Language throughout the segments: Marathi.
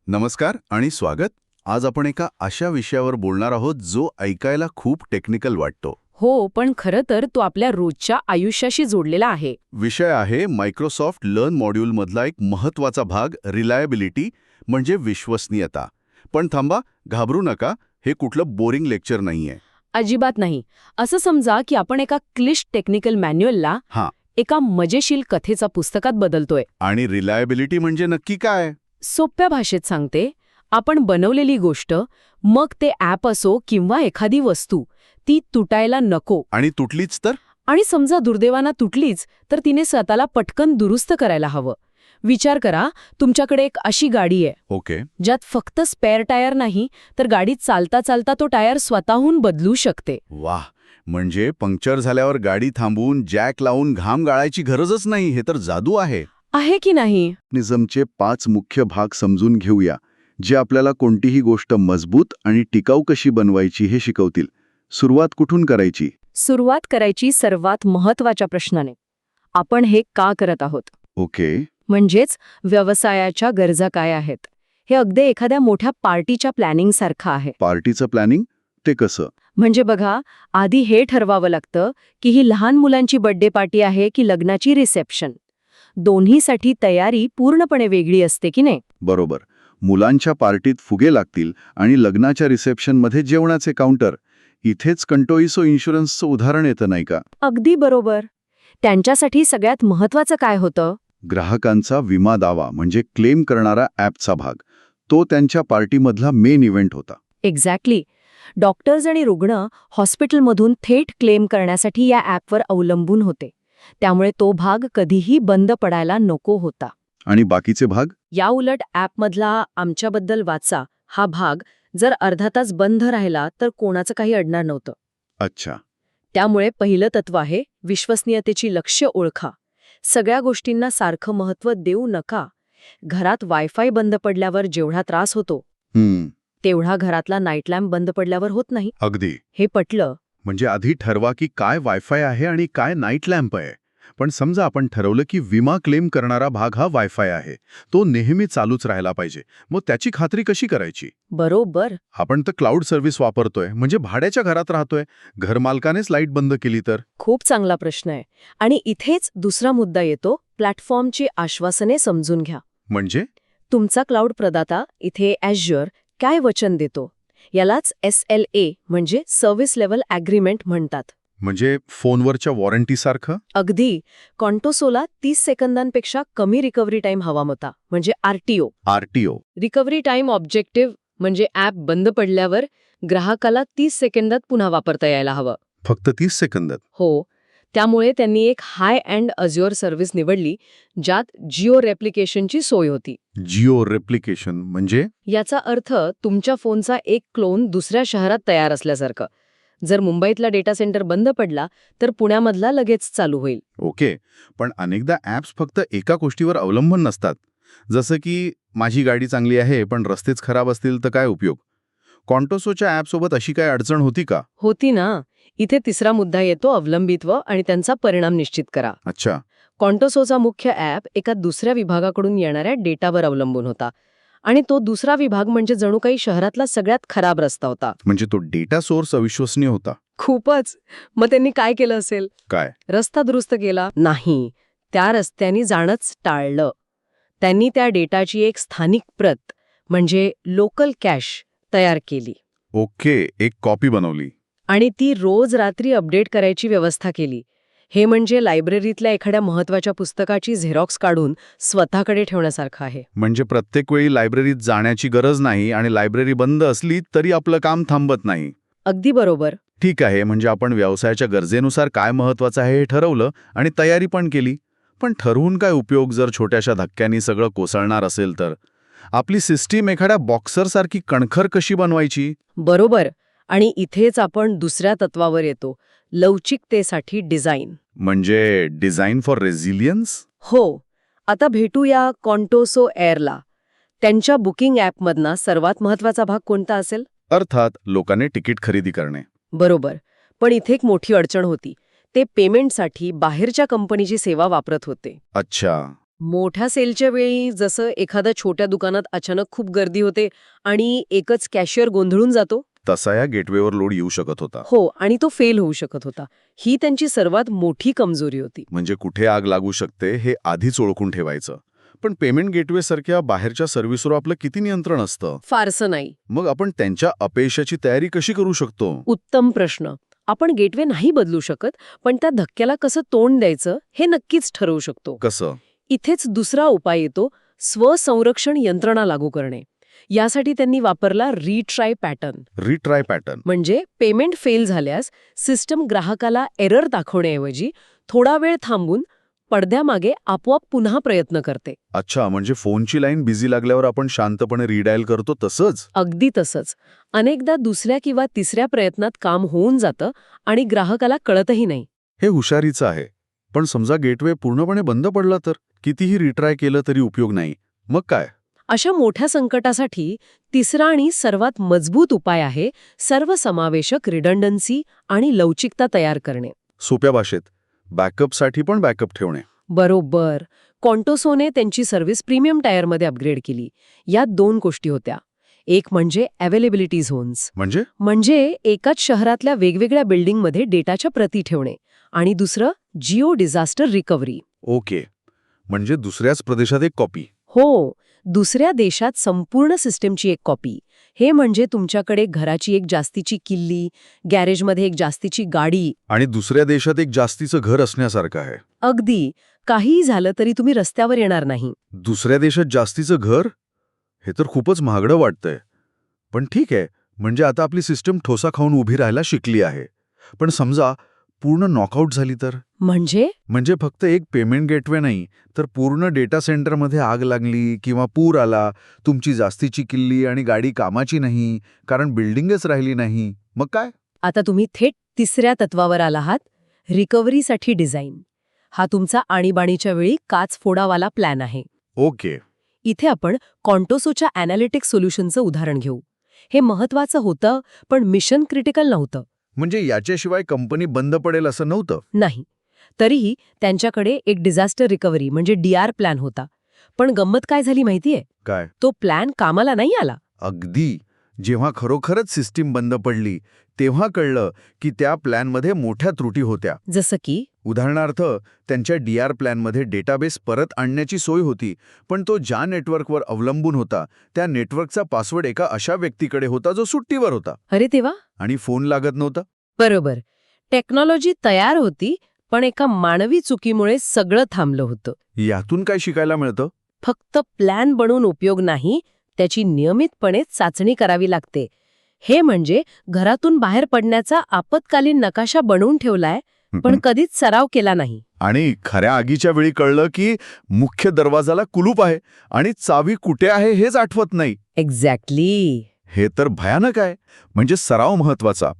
नमस्कार आणि स्वागत. आज आपण एका अशा विषयावर बोलणार आहोत जो ऐकायला खूप टेक्निकल वाटतो. हो, पण खरं तर तो आपल्या रोजच्या आयुष्याशी जोडलेला आहे. विषय आहे मायक्रोसॉफ्ट लर्न मॉड्यूलमधला एक महत्वाचा भाग, रिलायबिलिटी म्हणजे विश्वसनीयता. पण थांबा, घाबरू नका, हे कुठलं बोरिंग लेक्चर नाहीये. अजिबात नाही. असं समजा की आपण एका क्लिष्ट टेक्निकल मॅन्युअलला हां, एका मजेशीर कथेचा पुस्तकात बदलतोय. आणि रिलायबिलिटी म्हणजे नक्की काय? सोप्या भाषेत सांगते, आपण बनवलेली गोष्ट, मग ते ॲप असो किंवा एखादी वस्तू, ती तुटायला नको. आणि तुटलीच तर? आणि समजा दुर्दैवानं तुटलीच, तर तिने स्वतःला पटकन दुरुस्त करायला हवं. विचार करा, तुमच्याकडे एक अशी गाडी आहे ओके. ज्यात फक्त स्पेअर टायर नाही, तर गाडी चालता चालता तो टायर स्वतःहून बदलू शकते. वाह, म्हणजे पंक्चर झाल्यावर गाडी थांबवून जॅक लावून घाम गाळायची गरजच नाही. हे तर जादू आहे. आहे की नाही? निझमचे 5 मुख्य भाग समजून घेऊया, जे आपल्याला कोणतीही गोष्ट मजबूत आणि टिकाऊ कशी बनवायची हे शिकवतील. सुरुवात कुठून करायची? सुरुवात करायची सर्वात महत्त्वाच्या प्रश्नाने. आपण हे का करत आहोत? ओके. म्हणजेच व्यवसायाच्या गरजा काय आहेत? हे अगदी एखाद्या मोठ्या पार्टीच्या प्लॅनिंगसारखं आहे. पार्टीचं प्लॅनिंग? ते कसं? म्हणजे बघा, आधी हे ठरवावं लागतं की ही लहान मुलांची बर्थडे पार्टी आहे की लग्नाची रिसेप्शन. दोन्हीसाठी तयारी पूर्णपणे वेगळी असते की नाही? बरोबर. मुलांच्या पार्टीत फुगे लागतील आणि लग्नाच्या रिसेप्शनमध्ये जेवणाचे काउंटर. इथेच कंटोइसो इन्शुरन्सचं उदाहरण येतं नाही का? अगदी बरोबर. त्यांच्यासाठी सगळ्यात महत्त्वाचं काय होतं? ग्राहकांचा विमा दावा म्हणजे क्लेम करणारा ॲपचा भाग. तो त्यांच्या पार्टीमधला मेन इव्हेंट होता. एक्झॅक्टली. डॉक्टर्स आणि रुग्ण हॉस्पिटलमधून थेट क्लेम करण्यासाठी या ॲपवर अवलंबून होते. त्यामुळे तो भाग कधीही बंद पडायला नको होता. आणि बाकीचे भाग? याउलट ॲपमधला आमच्याबद्दल वाचा हा भाग जर अर्धा तास बंद राहिला तर कोणाचं काही अडणार नव्हतं. अच्छा. त्यामुळे पहिलं तत्व आहे विश्वसनीयतेची लक्ष्य ओळखा. सगळ्या गोष्टींना सारखं महत्त्व देऊ नका. घरात वायफाय बंद पडल्यावर जेवढा त्रास होतो तेवढा घरातला नाईट लॅम्प बंद पडल्यावर होत नाही. अगदी. हे पटलं? म्हणजे आधी ठरवा की काय वायफाय आहे आणि काय नाईट लॅम्प आहे. पण समजा आपण ठरवलं की विमा क्लेम करणारा भाग हा वायफाय आहे, तो नेहमी चालूच राहायला पाहिजे, मग त्याची खात्री कशी करायची? बरोबर. आपण तर क्लाउड सर्व्हिस वापरतोय, म्हणजे भाड्याच्या घरात राहतोय, घरमालकानेच लाईट बंद केली तर? खूप चांगला प्रश्न आहे. आणि इथेच दुसरा मुद्दा येतो, प्लॅटफॉर्मची आश्वासने समजून घ्या. म्हणजे? तुमचा क्लाउड प्रदाता, इथे ॲझ्युअर, काय वचन देतो? यालाच SLA म्हणजे सर्व्हिस लेव्हल ॲग्रीमेंट म्हणतात. म्हणजे फोनवरच्या वॉरंटीसारखं? अगदी. कॉन्टोसोला 30 सेकंदांपेक्षा कमी रिकव्हरी टाईम हवा होता, म्हणजे RTO. RTO. Recovery time objective म्हणजे ॲप बंद पडल्यावर ग्राहकाला 30 सेकंदात पुन्हा वापरता यायला हवं. फक्त 30 सेकंदात? हो. त्यामुळे त्यांनी एक हाय एंड अज्युअर सर्व्हिस निवडली, ज्यात जिओ रेप्लिकेशनची सोय होती. जिओ रेप्लिकेशन म्हणजे? याचा अर्थ तुमच्या फोनचा एक क्लोन दुसऱ्या शहरात तयार असल्यासारखं. जर मुंबईतला डेटा सेंटर बंद पडला तर पुण्यामधला लगेच चालू होईल. ओके. पण अनेकदा ॲप्स फक्त एका गोष्टीवर अवलंबून नसतात. जसं की माझी गाडी चांगली आहे पण रस्तेच खराब असतील तर काय उपयोग? कॉन्टोसोच्या ॲपसोबत अशी काय अडचण होती का? होती ना. इथे तिसरा मुद्दा येतो, अवलंबित्व आणि त्यांचा परिणाम निश्चित करा. अच्छा. कॉन्टोसोचा मुख्य ॲप एका दुसऱ्या विभागाकडून येणाऱ्या डेटावर अवलंबून होता. आणि तो दुसरा विभाग म्हणजे जणू काही शहरातला सगळ्यात खराब रस्ता होता. म्हणजे तो डेटा सोर्स अविश्वसनीय होता? खूपच. मग त्यांनी काय केलं असेल? काय? रस्ता दुरुस्त केला? नाही. त्या रस्त्यानी जाणंच टाळलं. त्यांनी त्या डेटाची एक स्थानिक प्रत म्हणजे लोकल कॅश तयार केली. ओके. एक कॉपी बनवली. आणि ती रोज रात्री अपडेट करायची व्यवस्था केली. हे म्हणजे लायब्ररीतल्या एखाद्या महत्त्वाच्या पुस्तकाची झेरॉक्स काढून स्वतःकडे ठेवण्यासारखं आहे. म्हणजे प्रत्येक वेळी लायब्ररीत जाण्याची गरज नाही आणि लायब्ररी बंद असली तरी आपलं काम थांबत नाही. अगदी बरोबर. ठीक आहे. म्हणजे आपण व्यवसायाच्या गरजेनुसार काय महत्वाचं आहे हे ठरवलं आणि तयारी पण केली. पण ठरवून काय उपयोग जर छोट्याशा धक्क्यांनी सगळं कोसळणार असेल तर? आपली सिस्टीम एखाद्या बॉक्सरसारखी कणखर कशी बनवायची? बरोबर. आणि इथेच आपण दुसऱ्या तत्वावर येतो, लवचिकतेसाठी डिझाईन. म्हणजे डिझाईन फॉर रेझिलियन्स? हो. आता भेटूया कॉन्टोसो एअरला. त्यांच्या बुकिंग ॲपमधला सर्वात महत्त्वाचा भाग कोणता असेल? अर्थात लोकांनी तिकीट खरेदी करणे. बरोबर. पण इथे एक मोठी अडचण होती. ते पेमेंटसाठी बाहेरच्या कंपनीची सेवा वापरत होते. अच्छा. मोठ्या सेलच्या वेळी जसं एखाद्या छोट्या दुकानात अचानक खूप गर्दी होते आणि एकच कॅशियर गोंधळून जातो. तसा या गेटवेवर लोड येऊ शकत होता. हो, आणि तो फेल होऊ शकत होता. ही त्यांची सर्वात मोठी कमजोरी होती. म्हणजे कुठे आग लागू शकते हे आधीच ओळखून ठेवायचं. पण पेमेंट गेटवे सारख्या बाहेरच्या सर्व्हिसवर आपलं किती नियंत्रण असतं? फारसं नाही. मग आपण त्यांच्या अपयशाची तयारी कशी करू शकतो? उत्तम प्रश्न. आपण गेटवे नाही बदलू शकत, पण त्या धक्क्याला कसं तोंड द्यायचं हे नक्कीच ठरवू शकतो. कसं? इथेच दुसरा उपाय येतो, स्वसंरक्षण यंत्रणा लागू करणे. यासाठी त्यांनी वापरला रिट्राय पॅटर्न. रिट्राय पॅटर्न म्हणजे पेमेंट फेल झाल्यास सिस्टम ग्राहकाला एरर दाखवण्याऐवजी थोडा वेळ थांबून पडद्यामागे आपोआप पुन्हा प्रयत्न करते. अच्छा, म्हणजे फोनची लाईन बिझी लागल्यावर आपण शांतपणे रिडायल करतो तसंच? अगदी तसंच. अनेकदा दुसऱ्या किंवा तिसऱ्या प्रयत्नात काम होऊन जातं आणि ग्राहकाला कळतही नाही. हे हुशारीचं आहे. पण समजा गेटवे पूर्णपणे बंद पडला तर? कितीही रिट्राय केलं तरी उपयोग नाही. मग काय? अशा मोठ्या संकटासाठी तिसरा आणि सर्वात मजबूत उपाय आहे सर्वसमावेशक रिडंडन्सी आणि लवचिकता तयार करणे. सोप्या भाषेत बॅकअपसाठी पण बॅकअप ठेवणे. बरोबर. कॉन्टोसोने त्यांची सर्व्हिस प्रीमियम टायरमध्ये अपग्रेड केली. यात 2 गोष्टी होत्या. एक म्हणजे अवेलेबिलिटी झोन्स, म्हणजे एकाच शहरातल्या वेगवेगळ्या बिल्डिंगमध्ये डेटाच्या प्रती ठेवणे, आणि दुसरं जिओ डिझास्टर रिकव्हरी. ओके, म्हणजे दुसऱ्याच प्रदेशात एक कॉपी. हो, दुसऱ्या देशात संपूर्ण सिस्टीमची एक कॉपी. हे म्हणजे तुमच्याकडे घराची एक जास्तीची किल्ली, गॅरेजमध्ये एक जास्तीची गाडी. आणि दुसऱ्या देशात एक जास्तीचं घर असण्यासारखं आहे. अगदी. काहीही झालं तरी तुम्ही रस्त्यावर येणार नाही. दुसऱ्या देशात जास्तीचं घर? हे तर खूपच महागडं वाटतंय. पण ठीक आहे, म्हणजे आता आपली सिस्टीम ठोसा खाऊन उभी राहायला शिकली आहे. पण समजा पूर्ण नॉकआउट झाली तर? म्हणजे फक्त एक पेमेंट गेटवे नाही, तर पूर्ण डेटा सेंटरमध्ये आग लागली किंवा पूर आला, तुमची जास्तीची किल्ली आणि गाडी कामाची नाही, कारण बिल्डिंगच राहिली नाही. मग काय? आता तुम्ही थेट तिसऱ्या तत्वावर आला आहात, रिकव्हरीसाठी डिझाईन. हा तुमचा आणीबाणीच्या वेळी काच फोडावाला प्लॅन आहे. ओके. इथे आपण कॉन्टोसोच्या अॅनालिटिक्स सोल्युशनचं उदाहरण घेऊ. हे महत्वाचं होतं, पण मिशन क्रिटिकल नव्हतं. म्हणजे याच्याशिवाय कंपनी बंद पडेल असं नव्हतं? नाही. तरीही त्यांच्याकडे एक डिझास्टर रिकव्हरी म्हणजे DR प्लॅन होता. पण गंमत काय झाली माहितीये? काय? तो प्लॅन कामाला नाही आला. अगदी. जेव्हा खरोखरच सिस्टीम बंद पडली, तेव्हा कळलं की त्या प्लॅनमध्ये मोठ्या त्रुटी होत्या. जसं की उदाहरणार्थ, त्यांच्या DR प्लॅनमध्ये डेटाबेस परत आणण्याची सोय होती, पण तो ज्या नेटवर्कवर अवलंबून होता, त्या नेटवर्कचा पासवर्ड एका अशा व्यक्तीकडे होता जो सुट्टीवर होता. अरे तेव्हा? आणि फोन लागत नव्हता. बरोबर. टेक्नॉलॉजी तयार होती, पण एका मानवी चुकीमुळे सगळं थांबलं होतं. यातून काय शिकायला मिळतं? फक्त प्लॅन बनवून उपयोग नाही, त्याची नियमितपणे चाचणी करावी लागते. हे म्हणजे घरातून बाहेर पडण्याचा आपत्कालीन नकाशा बनवून ठेवलाय, पण कधीच सराव केला नाही. आणि खऱ्या आगीच्या वेळी कळलं की मुख्य दरवाजाला कुलूप आहे आणि चावी कुठे आहे हेच आठवत नाही. एक्झॅक्टली. हे तर भयानक आहे. म्हणजे सराव महत्वाचा.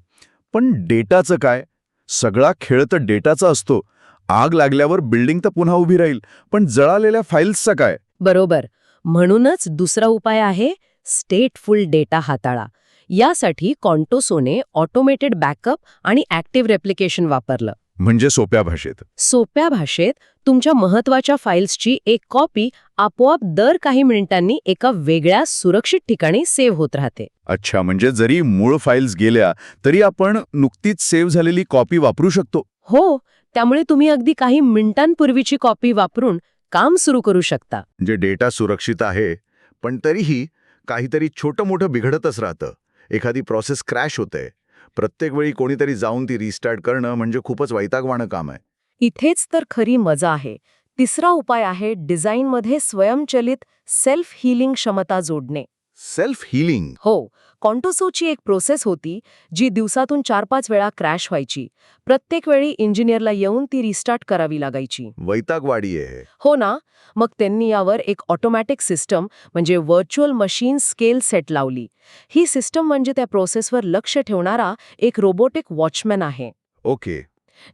पण डेटाचं काय? सगळा खेळ तर डेटाचा असतो. आग लागल्यावर बिल्डिंग तर पुन्हा उभी राहील, पण जळालेल्या फाईल्सचं काय? बरोबर. म्हणूनच दुसरा उपाय आहे स्टेटफुल डेटा हाताळा. यासाठी कॉन्टोसोने ऑटोमेटेड बॅकअप आणि ॲक्टिव्ह रेप्लिकेशन वापरलं. म्हणजे सोप्या भाषेत तुमच्या महत्वाच्या फाईल्सची एक कॉपी आपोआप दर काही मिनिटांनी एका वेगळ्या सुरक्षित ठिकाणी सेव्ह होत राहते. अच्छा, म्हणजे जरी मूळ फाईल्स गेल्या तरी आपण नुकतीच सेव्ह झालेली कॉपी वापरू शकतो. हो, त्यामुळे तुम्ही अगदी काही मिनिटांपूर्वीची कॉपी वापरून काम सुरू करू शकता. म्हणजे डेटा सुरक्षित आहे, पण तरीही काहीतरी छोटं मोठं बिघडतच राहतं. एखादी प्रोसेस क्रॅश होते. प्रत्येक वेळी कोणीतरी जाऊन ती रिस्टार्ट करणं म्हणजे खूपच वैतागवाणं काम आहे. इथेच तर खरी मजा आहे. तिसरा उपाय आहे डिझाईनमध्ये स्वयंचलित सेल्फ हीलिंग क्षमता जोडणे. Self healing? हो, कॉन्टोसोची एक प्रोसेस होती जी दिवसातून 4-5 वेळा क्रॅश व्हायची. प्रत्येक वेळी इंजिनियरला येऊन ती रिस्टार्ट करावी लागायची. वैतागवाडी आहे. हो ना. मग त्यांनी यावर एक ऑटोमॅटिक सिस्टम म्हणजे व्हर्च्युअल मशीन स्केल सेट लावली. ही सिस्टम म्हणजे त्या प्रोसेसवर लक्ष ठेवणारा एक रोबोटिक वॉचमॅन आहे. ओके.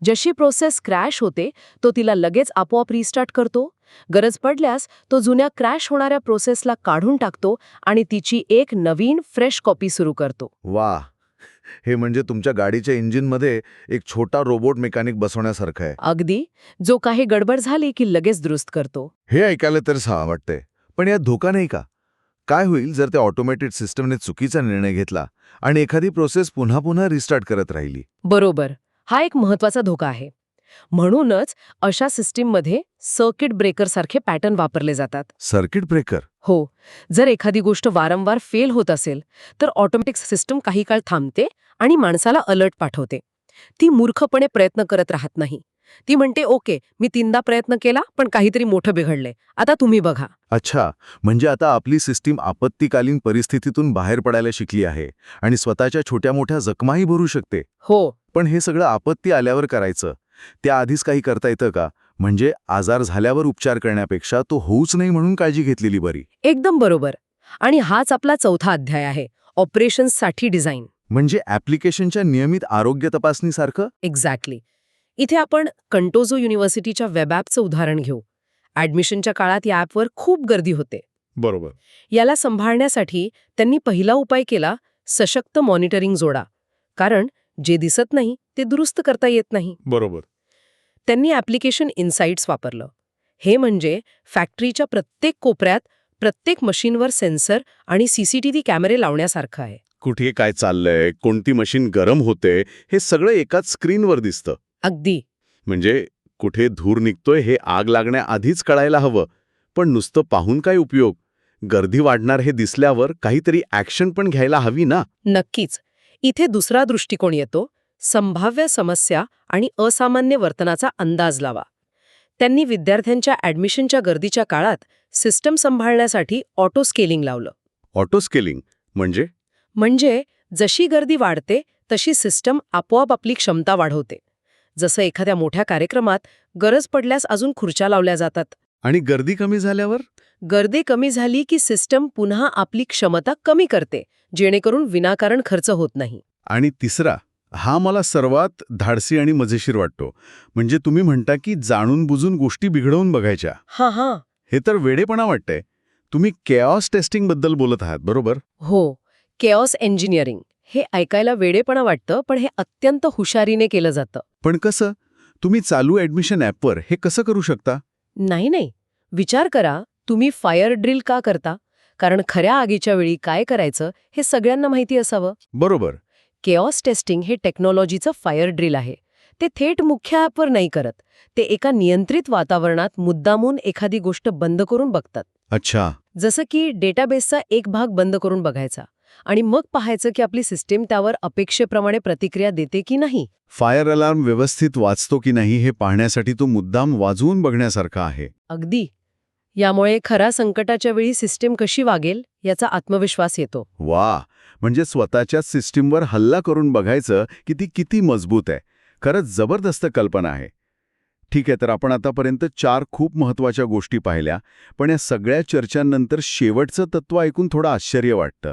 जशी प्रोसेस क्रॅश होते तो तिला लगेच आपोआप रिस्टार्ट करतो. गरज पडल्यास तो जुन्या क्रॅश होणाऱ्या प्रोसेसला काढून टाकतो आणि तिची एक नवीन फ्रेश कॉपी सुरू करतो. वा, हे म्हणजे तुमच्या गाडीच्या इंजिनमध्ये एक छोटा रोबोट मेकॅनिक बसवण्यासारखं आहे. अगदी. जो काही गडबड झाली की लगेच दुरुस्त करतो. हे ऐकायला तर छान वाटतंय. पण यात धोका नाही का? काय होईल जर त्या ऑटोमॅटेड सिस्टमने चुकीचा निर्णय घेतला आणि एखादी प्रोसेस पुन्हा पुन्हा रिस्टार्ट करत राहिली? बरोबर. हा एक महत्वाचा धोका आहे. म्हणूनच अशा सिस्टीममध्ये सर्किट ब्रेकरसारखे पॅटर्न वापरले जातात. Circuit breaker? हो. जर एखादी गोष्ट वारंवार फेल होत असेल तर ऑटोमॅटिक सिस्टम काही काळ थांबते आणि माणसाला अलर्ट पाठवते. ती मूर्खपणे प्रयत्न करत राहत नाही. ती म्हणते, ओके, मी 3दा प्रयत्न केला पण काहीतरी मोठं बिघडलंय, आता तुम्ही बघा. अच्छा, म्हणजे आता आपली सिस्टीम आपत्कालीन परिस्थितीतून बाहेर पडायला शिकली आहे आणि स्वतःच्या छोट्या मोठ्या जखमाही भरू शकते. हो. पण हे सगळं आपत्ती आल्यावर करायचं, त्याआधीच काही करता येतं का? म्हणजे आजार झाल्यावर उपचार करण्यापेक्षा तो होऊच नाही म्हणून काळजी घेतलेली बरी. एकदम बरोबर. आणि हाच आपला 4था अध्याय आहे, ऑपरेशन्ससाठी डिझाईन. म्हणजे ॲप्लिकेशनच्या नियमित आरोग्य तपासणीसारखं? एक्झॅक्टली. इथे आपण कंटोझो युनिव्हर्सिटीच्या वेब ॲपचं उदाहरण घेऊ. ॲडमिशनच्या काळात या ॲपवर खूप गर्दी होते. बरोबर. याला सांभाळण्यासाठी त्यांनी पहिला उपाय केला, सशक्त मॉनिटरिंग जोडा. कारण जे दिसत नाही ते दुरुस्त करता येत नाही. बरोबर. त्यांनी ॲप्लिकेशन इनसाइट्स वापरलं. हे म्हणजे फॅक्टरीच्या प्रत्येक कोपऱ्यात, प्रत्येक मशीनवर सेन्सर आणि सीसीटीव्ही कॅमेरे लावण्यासारखं आहे. कुठे काय चाललंय, कोणती मशीन गरम होते, हे सगळं एकाच स्क्रीनवर दिसतं. अगदी. म्हणजे कुठे धूर निघतोय हे आग लागण्याआधीच कळायला हवं. पण नुसतं पाहून काय उपयोग? गर्दी वाढणार हे दिसल्यावर काहीतरी ॲक्शन पण घ्यायला हवी ना. नक्कीच. इथे दुसरा दृष्टिकोन येतो, संभाव्य समस्या आणि असामान्य वर्तनाचा अंदाज लावा. त्यांनी विद्यार्थ्यांच्या ॲडमिशनच्या गर्दीच्या काळात सिस्टम सांभाळण्यासाठी ऑटो स्केलिंग लावलं. ऑटो स्केलिंग म्हणजे जशी गर्दी वाढते तशी सिस्टम आपोआप आपली क्षमता वाढवते. जसं एखाद्या मोठ्या कार्यक्रमात गरज पडल्यास अजून खुर्च्या लावल्या जातात. आणि गर्दी कमी झाल्यावर? गर्दी कमी झाली की सिस्टम पुन्हा आपली क्षमता कमी करते, जेणेकरून विनाकारण खर्च होत नाही. आणि तिसरा, हा मला सर्वात धाडसी आणि मजेशीर वाटतो. म्हणजे तुम्ही म्हणता की जाणून बुजून गोष्टी बिघडवून बघायच्या. हां. हे तर वेडेपणा वाटतंय. तुम्ही केऑस टेस्टिंगबद्दल बोलत आहात, बरोबर? हो. Chaos engineering. हे ऐकायला वेडेपणा वाटतं, पण हे अत्यंत हुशारीने केलं जातं. पण कसं? तुम्ही चालू ॲडमिशन ॲपवर हे कसं करू शकता? नाही. विचार करा, तुम्ही फायर ड्रिल का करता? कारण खऱ्या आगीच्या वेळी काय करायचं हे सगळ्यांना माहिती असावं. बरोबर. केऑस टेस्टिंग हे टेक्नॉलॉजीचं फायर ड्रिल आहे. ते थेट मुख्य ॲपवर नाही करत. ते एका नियंत्रित वातावरणात मुद्दामून एखादी गोष्ट बंद करून बघतात. अच्छा. जसं की डेटाबेसचा एक भाग बंद करून बघायचा आणि मग पाहायचं की आपली सिस्टीम त्यावर अपेक्षेप्रमाणे प्रतिक्रिया देते की नाही. फायर अलार्म व्यवस्थित वाजतो की नाही हे पाहण्यासाठी तो मुद्दाम वाजवून बघण्यासारखा आहे. अगदी. यामुळे खऱ्या संकटाच्या वेळी सिस्टीम कशी वागेल याचा आत्मविश्वास येतो. वा, म्हणजे स्वतःच्याच सिस्टीमवर हल्ला करून बघायचं की ती किती मजबूत आहे. खरंच जबरदस्त कल्पना आहे. ठीक आहे, तर आपण आतापर्यंत 4 खूप महत्त्वाच्या गोष्टी पाहिल्या, पण या सगळ्या चर्चांनंतर शेवटचं तत्व ऐकून थोडं आश्चर्य वाटतं.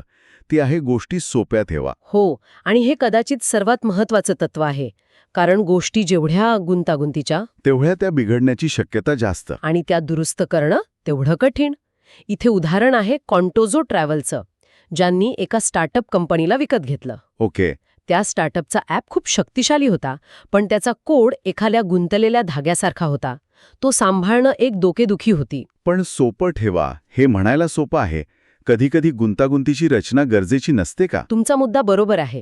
ती आहे गोष्टी सोप्या ठेवा. हो, आणि हे कदाचित सर्वात महत्वाचं तत्व आहे. कारण गोष्टी जेवढ्या गुंतागुंतीच्या तेवढ्या त्या बिघडण्याची शक्यता जास्त. आणि त्या दुरुस्त करणं तेवढं कठीण. इथे उदाहरण आहे कॉन्टोझो ट्रॅव्हलचं, ज्यांनी एका स्टार्टअप कंपनीला विकत घेतलं. ओके. त्या स्टार्टअपचा ॲप खूप शक्तिशाली होता, पण त्याचा कोड एखाद्या गुंतलेल्या धाग्यासारखा होता. तो सांभाळणं एक डोकेदुखी होती. पण सोपं ठेवा हे म्हणायला सोपं आहे. कधीकधी गुंतागुंतीची रचना गरजेची नसते का? तुमचा मुद्दा बरोबर आहे.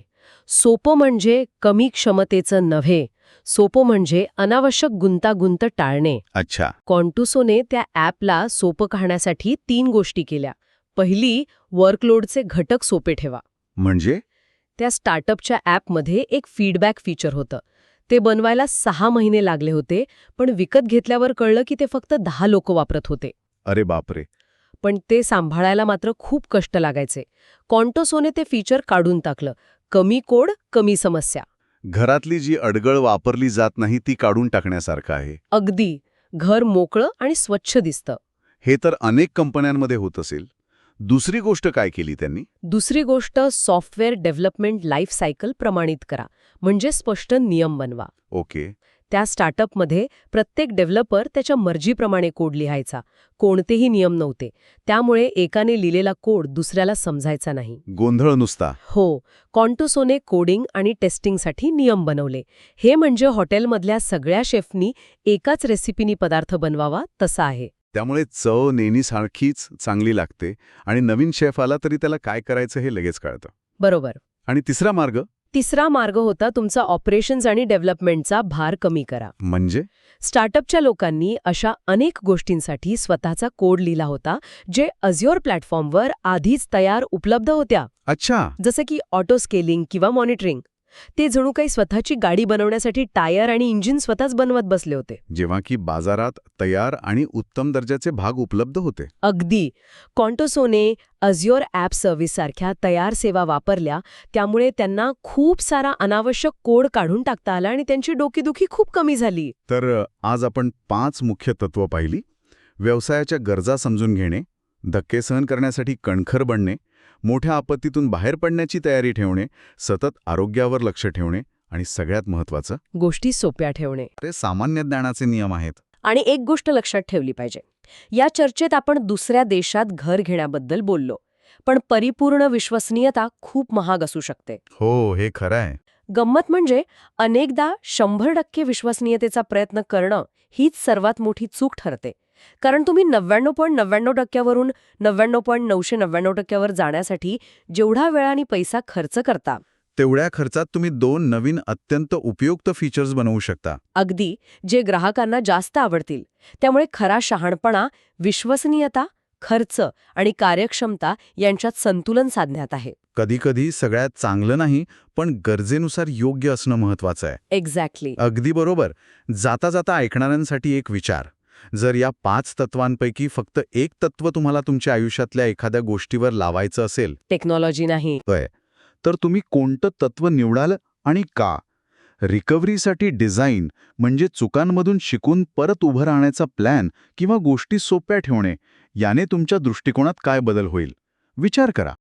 सोपं म्हणजे कमी क्षमतेचं नव्हे, सोपं म्हणजे अनावश्यक गुंतागुंत टाळणे. अच्छा. कॉन्टुसोने त्या ॲपला सोपं करण्यासाठी 3 गोष्टी केल्या. पहिली, वर्कलोडचे घटक सोपे ठेवा. म्हणजे? त्या स्टार्टअपच्या ॲपमध्ये एक फीडबॅक फीचर होतं. ते बनवायला 6 महिने लागले होते, पण विकत घेतल्यावर कळलं की ते फक्त 10 लोक वापरत होते. अरे बापरे. पण ते सांभाळायला मात्र खूप कष्ट लागायचे. कॉन्टोसोने ते फीचर काढून टाकलं. कमी कोड, कमी समस्या. घरातली जी अडगळ वापरली जात नाही ती काढून टाकण्यासारखं आहे. अगदी. घर मोकळं आणि स्वच्छ दिसतं. हे तर अनेक कंपन्यांमध्ये होत असेल. दुसरी गोष्ट काय केली त्यांनी? दुसरी गोष्ट, सॉफ्टवेअर डेव्हलपमेंट लाईफ सायकल प्रमाणित करा. म्हणजे स्पष्ट नियम बनवा. ओके. त्या स्टार्टअपमध्ये प्रत्येक डेव्हलपर त्याच्या मर्जीप्रमाणे कोड लिहायचा. कोणतेही नियम नव्हते. त्यामुळे एकाने लिहिलेला कोड दुसऱ्याला समजायचा नाही. गोंधळ नुसता. हो, कॉन्टोसोने कोडिंग आणि टेस्टिंगसाठी नियम बनवले. हे म्हणजे हॉटेलमधल्या सगळ्या शेफनी एकाच रेसिपीनी पदार्थ बनवावा तसा आहे. त्यामुळे चव नेहमीसारखीच चांगली लागते आणि नवीन शेफ आला तरी त्याला काय करायचं हे लगेच कळतं. बरोबर. आणि तिसरा मार्ग होता तुमचा ऑपरेशन्स आणि डेव्हलपमेंटचा भार कमी करा. म्हणजे स्टार्टअपच्या लोकांनी अशा अनेक गोष्टींसाठी स्वतःचा कोड लिहिला होता जे अझ्योर प्लॅटफॉर्मवर आधीच तयार उपलब्ध होत्या. अच्छा, जसे की ऑटो स्केलिंग किंवा मॉनिटरिंग. ते जणू काही स्वतःची गाडी बनवण्यासाठी टायर आणि इंजिन स्वतःच बनवत बसले होते. जेव्हा की बाजारात तयार आणि उत्तम दर्जाचे भाग उपलब्ध होते. अगदी. कॉन्टोसोने अझ्योर ॲप सर्व्हिस सारख्या तयार सेवा वापरल्या, त्यामुळे त्यांना खूप सारा अनावश्यक कोड काढून टाकता आला आणि त्यांची डोकेदुखी खूप कमी झाली. तर आज आपण 5 मुख्य तत्व पाहिली. व्यवसायाच्या गरजा समजून घेणे, धक्के सहन करण्यासाठी कणखर बनणे, मोठ्या आपत्तीतून बाहेर पडण्याची तयारी ठेवणे, सतत आरोग्यावर लक्ष ठेवणे आणि सगळ्यात महत्त्वाचं, गोष्टी सोप्या ठेवणे. ते सामान्य ज्ञानाचे नियम आहेत. आणि एक गोष्ट लक्षात ठेवली पाहिजे. या चर्चेत आपण दुसऱ्या देशात घर घेण्याबद्दल बोललो, पण परिपूर्ण विश्वसनीयता खूप महाग असू शकते. हो, हे खरं आहे. गंमत म्हणजे अनेकदा 100% विश्वसनीयतेचा प्रयत्न करणं हीच सर्वात मोठी चूक ठरते. कारण तुम्ही 99.99% वरून 99.999% वर जाण्यासाठी जेवढा वेळ आणि पैसा खर्च करता, तेवढ्या खर्चात तुम्ही 2 नवीन अत्यंत उपयुक्त फीचर्स बनवू शकता. अगदी जे ग्राहकांना जास्त आवडतील. त्यामुळे खरा शहाणपणा विश्वसनीयता, खर्च आणि कार्यक्षमता यांच्यात संतुलन साधण्यात आहे. कधीकधी सगळ्यात चांगलं नाही, पण गरजेनुसार योग्य असणं महत्वाचं आहे. एक्झॅक्टली. अगदी बरोबर. जाता जाता ऐकणाऱ्यांसाठी एक विचार. जर या 5 तत्वांपैकी फक्त एक तत्व तुम्हाला तुमच्या आयुष्यातल्या एखाद्या गोष्टीवर लावायचं असेल, टेक्नॉलॉजी नाही. तर तुम्ही कोणतं तत्व निवडाल आणि का? रिकव्हरीसाठी डिझाईन म्हणजे चुकांमधून शिकून परत उभं राहण्याचा प्लॅन किंवा गोष्टी सोप्या ठेवणे, याने तुमच्या दृष्टिकोनात काय बदल होईल? विचार करा.